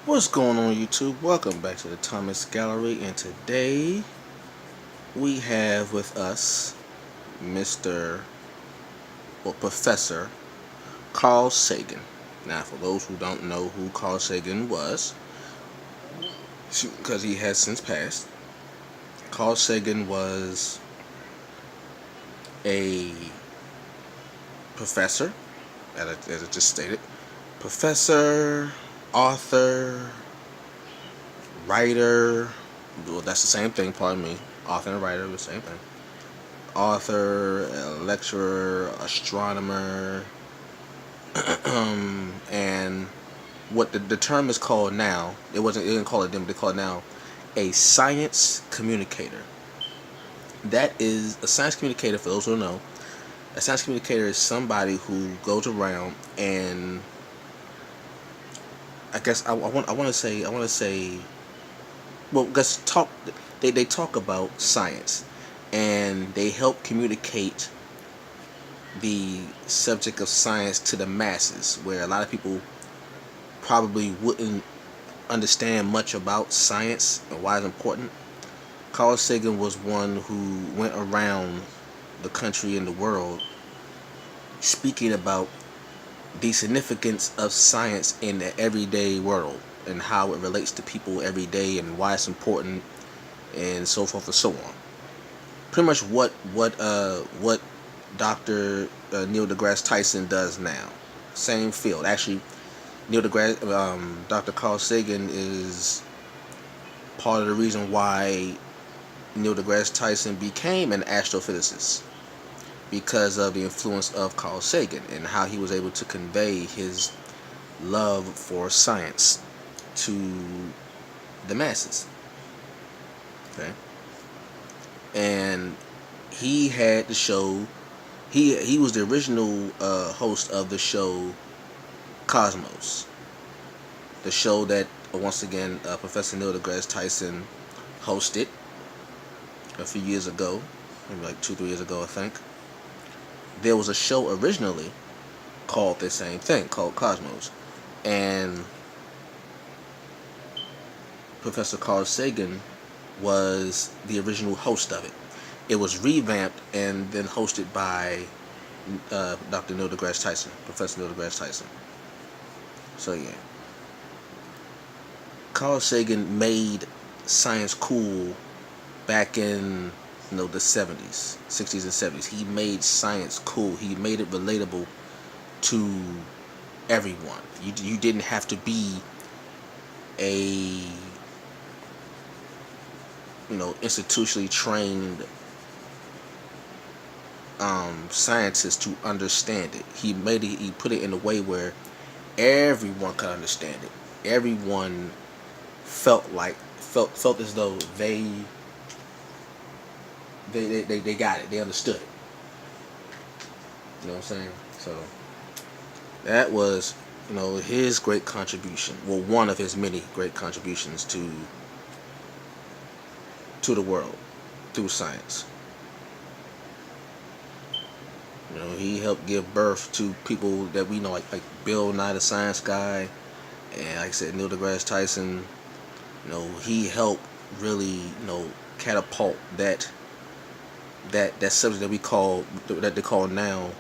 What's going on, YouTube? Welcome back to the Thomas Gallery, and today we have with us Mr. or Professor Carl Sagan. Now, for those who don't know who Carl Sagan was, because he has since passed, Carl Sagan was a professor, as I just stated, professor, author, writer. Well, that's the same thing, pardon me. Author and writer, the same thing. Author, lecturer, astronomer, and what the term is called now, they didn't call it then, but they call it now a science communicator. That is a science communicator, for those who don't know. A science communicator is somebody who goes around and I guess I want to say well, let's talk. They talk about science, and they help communicate the subject of science to the masses, where a lot of people probably wouldn't understand much about science and why it's important. Carl Sagan was one who went around the country and the world speaking about the significance of science in the everyday world and how it relates to people every day and why it's important and so forth and so on. Pretty much what Dr. Neil deGrasse Tyson does now. Same field. Actually, Dr. Carl Sagan is part of the reason why Neil deGrasse Tyson became an astrophysicist, because of the influence of Carl Sagan and how he was able to convey his love for science to the masses. Okay, and he had the show. He was the original host of the show Cosmos, the show that once again Professor Neil deGrasse Tyson hosted a few years ago, maybe like 2-3 years ago, I think. There was a show originally called the same thing, called Cosmos, and Professor Carl Sagan was the original host of it. It was revamped and then hosted by Dr. Neil deGrasse Tyson, Professor Neil deGrasse Tyson. So yeah, Carl Sagan made science cool back in the 70s, 60s and 70s. He made science cool. He made it relatable to everyone. You didn't have to be a institutionally trained scientist to understand it. He put it in a way where everyone could understand it. Everyone felt as though they got it. They understood it. You know what I'm saying? So that was, his great contribution. Well, one of his many great contributions to the world through science. He helped give birth to people that we know, like Bill Nye the Science Guy, and like I said, Neil deGrasse Tyson. He helped really, catapult that subject that they call now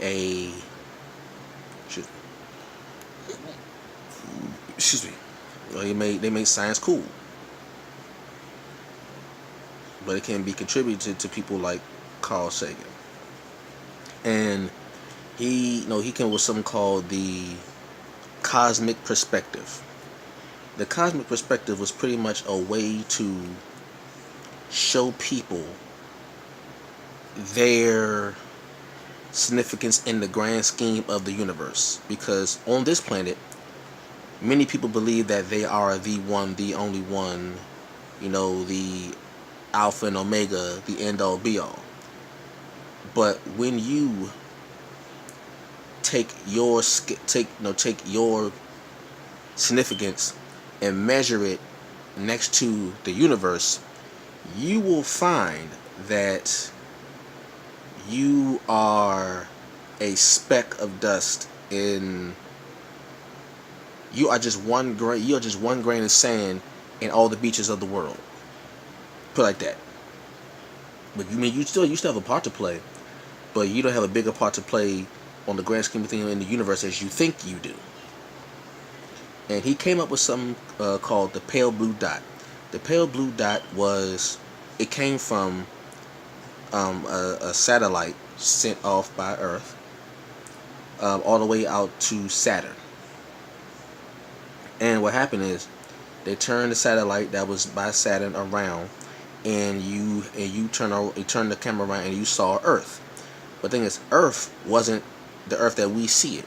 a excuse me. They made science cool, but it can be contributed to people like Carl Sagan, and he came up with something called the cosmic perspective. The cosmic perspective was pretty much a way to show people their significance in the grand scheme of the universe, because on this planet many people believe that they are the one, the only one, the alpha and omega, the end all be all. But when you take your significance and measure it next to the universe, you will find that you are a speck of dust in You are just one grain. You are just one grain of sand in all the beaches of the world. Put it like that. But you mean you still have a part to play, but you don't have a bigger part to play on the grand scheme of things in the universe as you think you do. And he came up with something called the pale blue dot. The pale blue dot it came from a satellite sent off by Earth all the way out to Saturn. And what happened is they turned the satellite that was by Saturn around, and you turn the camera around and you saw Earth. But the thing is, Earth wasn't the Earth that we see it.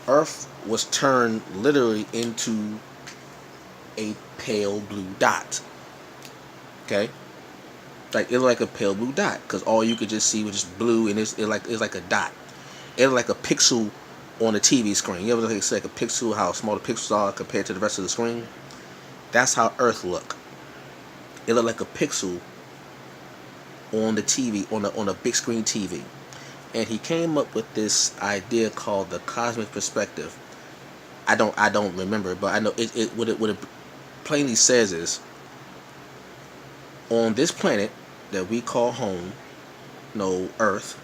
Earth was turned literally into a pale blue dot. Okay, like it looked like a pale blue dot because all you could just see was just blue, and it's like a dot. It looked like a pixel on a TV screen. You ever look like a pixel, how small the pixels are compared to the rest of the screen? That's how Earth looked. It looked like a pixel on the TV, on a big screen TV. And he came up with this idea called the cosmic perspective. I don't remember, but I know what it plainly says is, on this planet that we call home, Earth,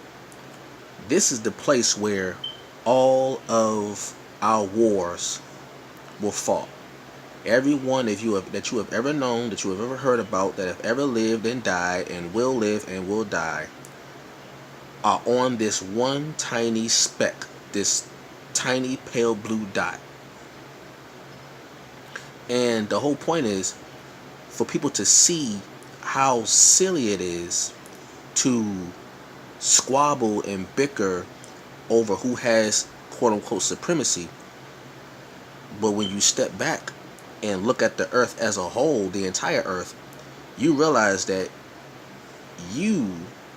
this is the place where all of our wars were fought. Everyone that you have ever known, that you have ever heard about, that have ever lived and died and will live and will die, are on this one tiny speck, this tiny pale blue dot. And the whole point is for people to see how silly it is to squabble and bicker over who has quote unquote supremacy. But when you step back and look at the Earth as a whole, the entire Earth, you realize that you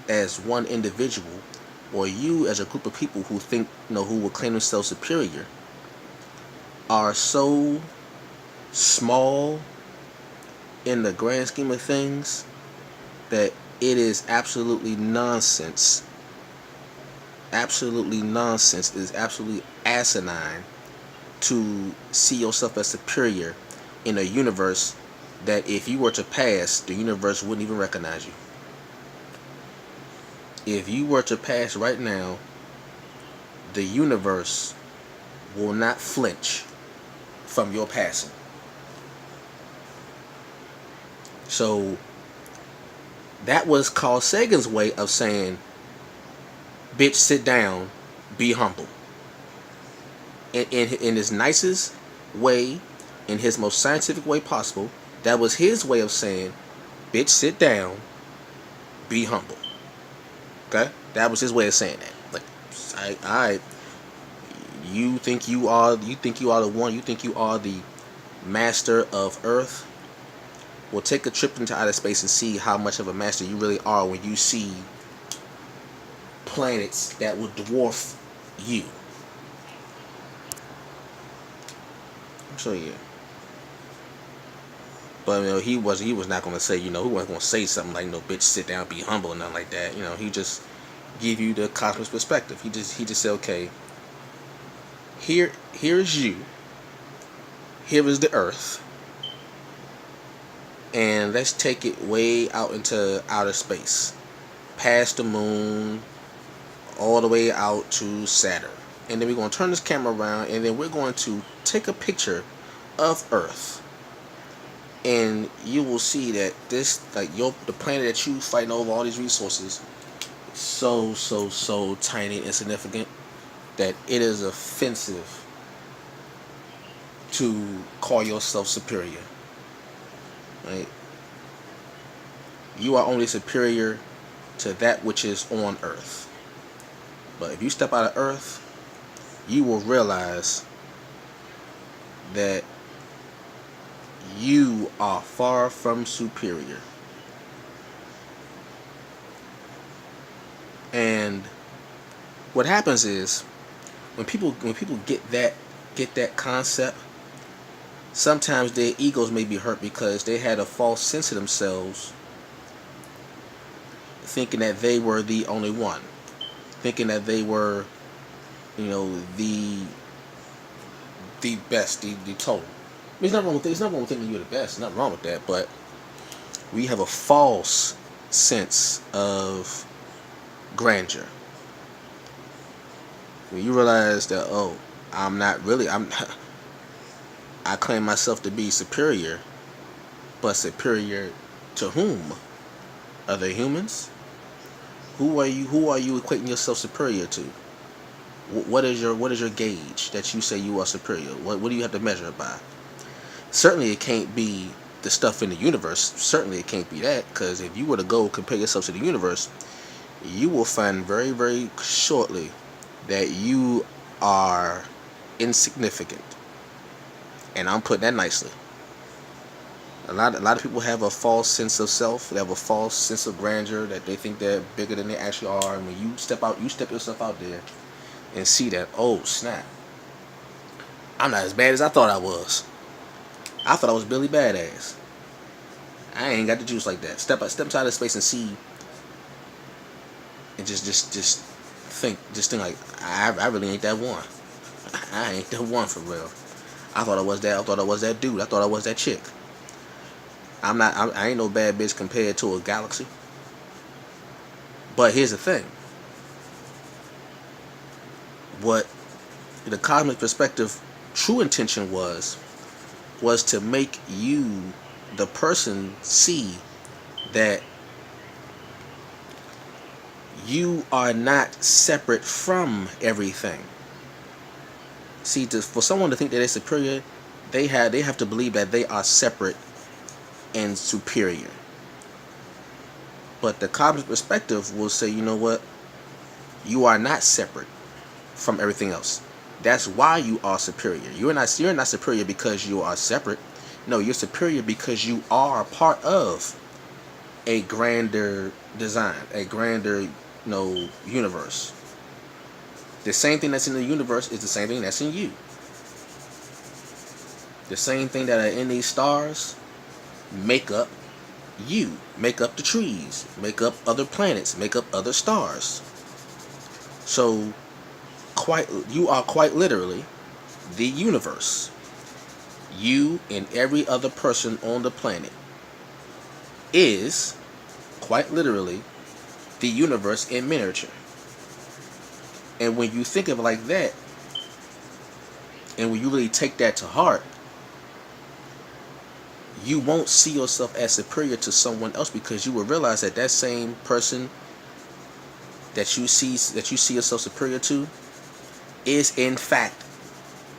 as one individual, or you as a group of people who think, who will claim themselves superior, are so small in the grand scheme of things that it is absolutely nonsense. Absolutely nonsense. It is absolutely asinine to see yourself as superior in a universe that if you were to pass, the universe wouldn't even recognize you. If you were to pass right now, the universe will not flinch from your passing. So that was Carl Sagan's way of saying, bitch, sit down, be humble. In his nicest way, in his most scientific way possible, that was his way of saying, bitch, sit down, be humble. Okay? That was his way of saying that. Like, alright, you think you are the one, you think you are the master of Earth? Well, take a trip into outer space and see how much of a master you really are when you see planets that will dwarf you. So yeah. But he was not gonna say, he wasn't gonna say something like, bitch, sit down, be humble, and nothing like that. He just give you the cosmic perspective. He just said, okay, here's you. Here is the Earth. And let's take it way out into outer space, past the moon, all the way out to Saturn. And then we're going to turn this camera around, and then we're going to take a picture of Earth. And you will see that the planet that you fighting over all these resources is so tiny and insignificant that it is offensive to call yourself superior. Right? You are only superior to that which is on Earth. But if you step out of Earth, you will realize that you are far from superior. And what happens is when people get that concept, sometimes their egos may be hurt because they had a false sense of themselves, thinking that they were the only one, thinking that they were, the the best, the total. There's nothing wrong with it. There's nothing wrong with thinking you're the best. There's nothing wrong with that. But we have a false sense of grandeur. When you realize that, oh, I'm not really, I claim myself to be superior, but superior to whom? Other humans? Who are you? Who are you equating yourself superior to? What is your gauge that you say you are superior? What do you have to measure it by? Certainly, it can't be the stuff in the universe. Certainly, it can't be that, because if you were to go compare yourself to the universe, you will find very, very shortly that you are insignificant. And I'm putting that nicely. A lot of people have a false sense of self. They have a false sense of grandeur, that they think they're bigger than they actually are. And when you step yourself out there and see that, oh snap, I'm not as bad as I thought I was. I thought I was Billy Badass. I ain't got the juice like that. Step outside of space and see, and just think like, I really ain't that one. I ain't that one for real. I thought I was that. I thought I was that dude. I thought I was that chick. I'm not. I ain't no bad bitch compared to a galaxy. But here's the thing. What the cosmic perspective true intention was to make you, the person, see that you are not separate from everything. See, for someone to think that they're superior, they have to believe that they are separate and superior. But the cosmic perspective will say, you know what? You are not separate from everything else. That's why you are superior. You're not superior because you are separate. No, you're superior because you are part of a grander design, a grander, universe. The same thing that's in the universe is the same thing that's in you. The same thing that are in these stars make up you, make up the trees, make up other planets, make up other stars. So you are quite literally the universe. You and every other person on the planet is quite literally the universe in miniature. And when you think of it like that, and when you really take that to heart, you won't see yourself as superior to someone else, because you will realize that that same person that you see yourself superior to is in fact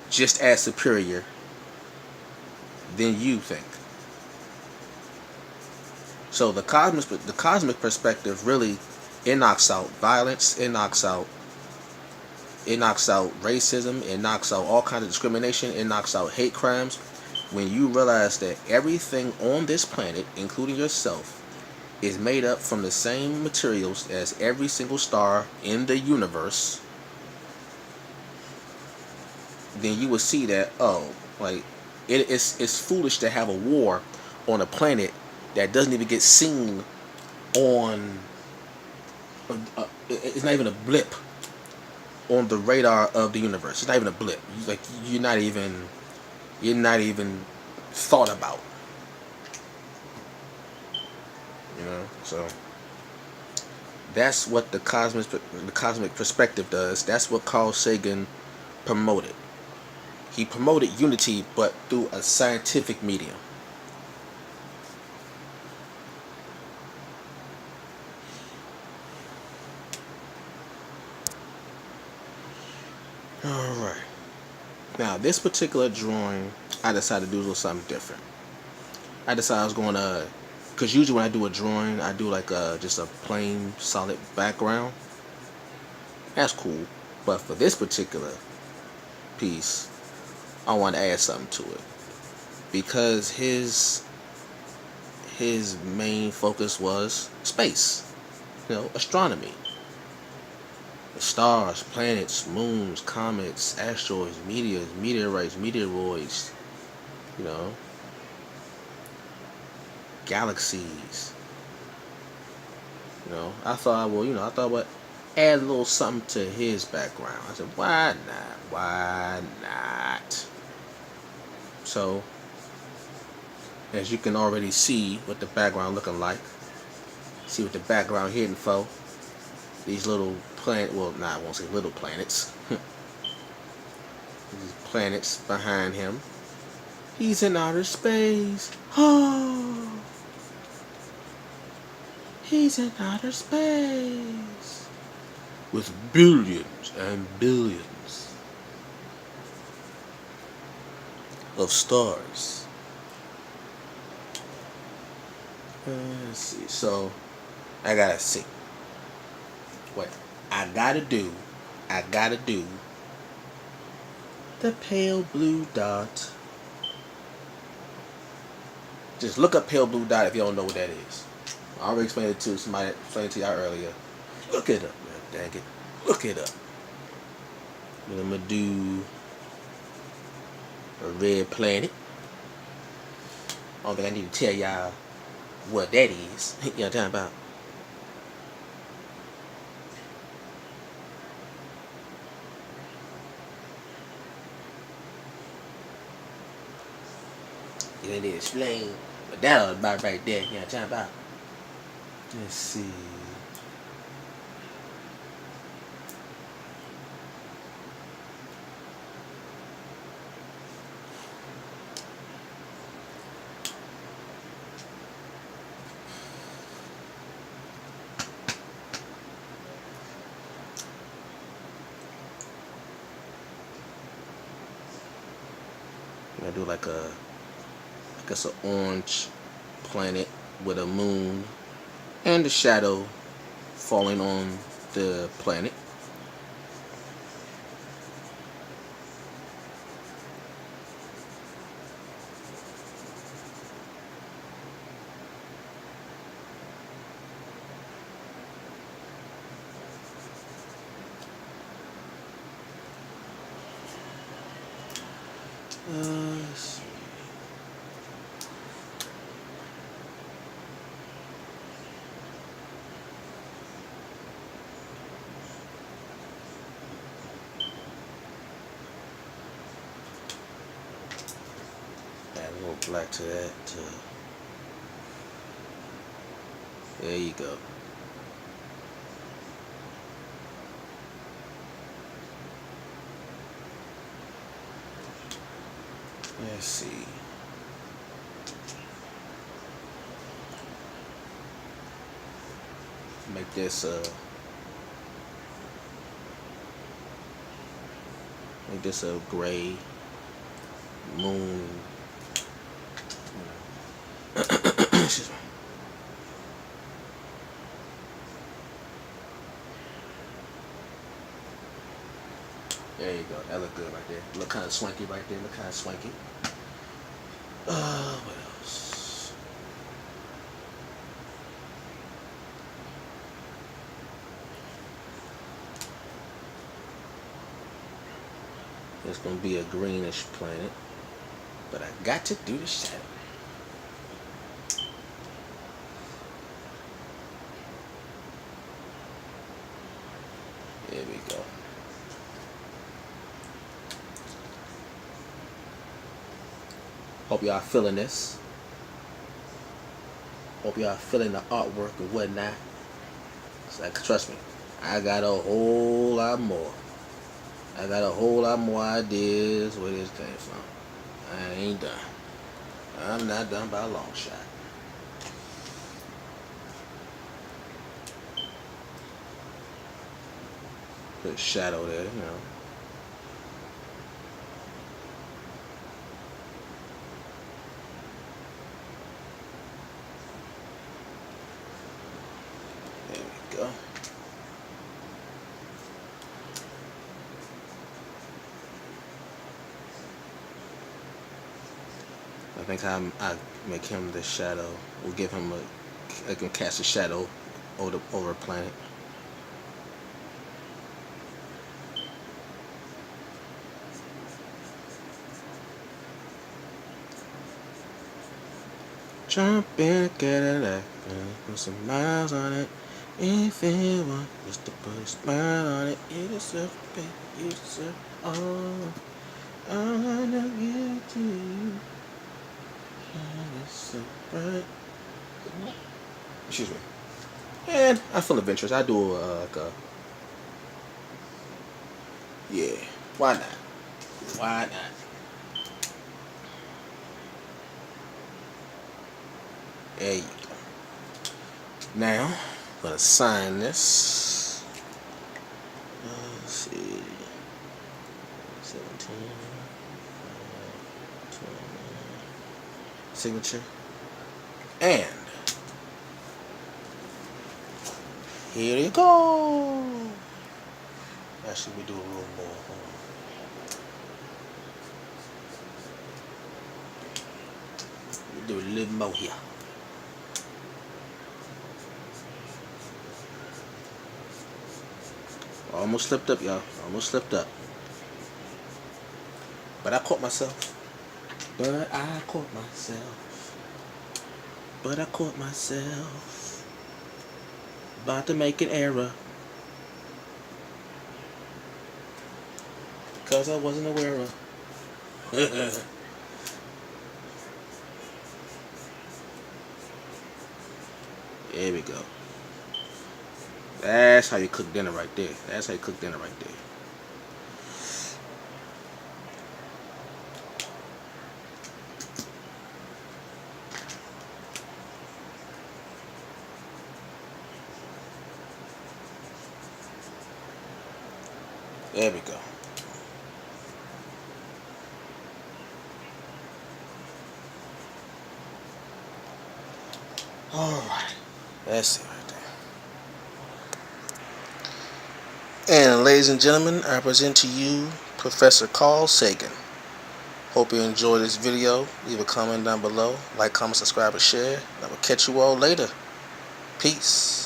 just as superior than you think. So the cosmic perspective really, it knocks out violence, it knocks out racism, it knocks out all kinds of discrimination, it knocks out hate crimes. When you realize that everything on this planet, including yourself, is made up from the same materials as every single star in the universe, then you will see that, it's foolish to have a war on a planet that doesn't even get seen on. It's not even a blip on the radar of the universe. It's not even a blip. You're not even thought about. So that's what the cosmic perspective does. That's what Carl Sagan promoted. He promoted unity, but through a scientific medium. Alright. Now, this particular drawing, I decided to do a little something different. I decided I was going to, because usually when I do a drawing, I do just a plain, solid background. That's cool. But for this particular piece, I want to add something to it. Because his main focus was space. Astronomy. The stars, planets, moons, comets, asteroids, meteorites, meteoroids, galaxies. I thought I would add a little something to his background. I said, why not? Why not? So, as you can already see what the background looking like. See what the background hidden for. These little planet, well, nah, I won't say little planets. These planets behind him. He's in outer space. Oh, he's in outer space. With billions and billions of stars. Let's see. So, I gotta see. What I gotta do the pale blue dot. Just look up pale blue dot if you don't know what that is. I already explained it to somebody, explained it to y'all earlier. Look it up, man. Dang it. Look it up. Then I'm gonna do a red planet. I don't think I need to tell y'all what that is. You know what I'm talking about? You need to explain what that all about right there. You know what I'm talking about? Let's see. I'm gonna do like a, I guess an orange planet with a moon and the shadow falling on the planet. Let's see. Add a little black to that. There you go. Let's see. Make this a gray moon. Excuse me. There you go. That look good right there. Look kind of swanky right there. Look kind of swanky. What else? It's gonna be a greenish planet, but I got to do the shadow. There we go. Hope y'all feeling this. Hope y'all feeling the artwork and whatnot. It's like, trust me, I got a whole lot more. I got a whole lot more ideas where this came from. I ain't done. I'm not done by a long shot. Put a shadow there, you know. There we go. I think I make him the shadow. We'll give him I can cast a shadow over a planet. Jump in a Cadillac and put some miles on it. If you want just to put a smile on it, you deserve, baby, you deserve all. I'm gonna give it to you. Excuse me. And I'm full of adventurous. I do like a, yeah. Why not? Why not? There you go. Now, I'm gonna sign this. Let's see. 17. Signature. And here you go. Actually, we do a little more. We do a little more here. Almost slipped up, y'all. Almost slipped up. But I caught myself. But I caught myself. But I caught myself. About to make an error. Because I wasn't aware of. There we go. That's how you cook dinner right there. That's how you cook dinner right there. There we go. Alright. That's it right there. And ladies and gentlemen, I present to you Professor Carl Sagan. Hope you enjoyed this video. Leave a comment down below. Like, comment, subscribe, and share. And I will catch you all later. Peace.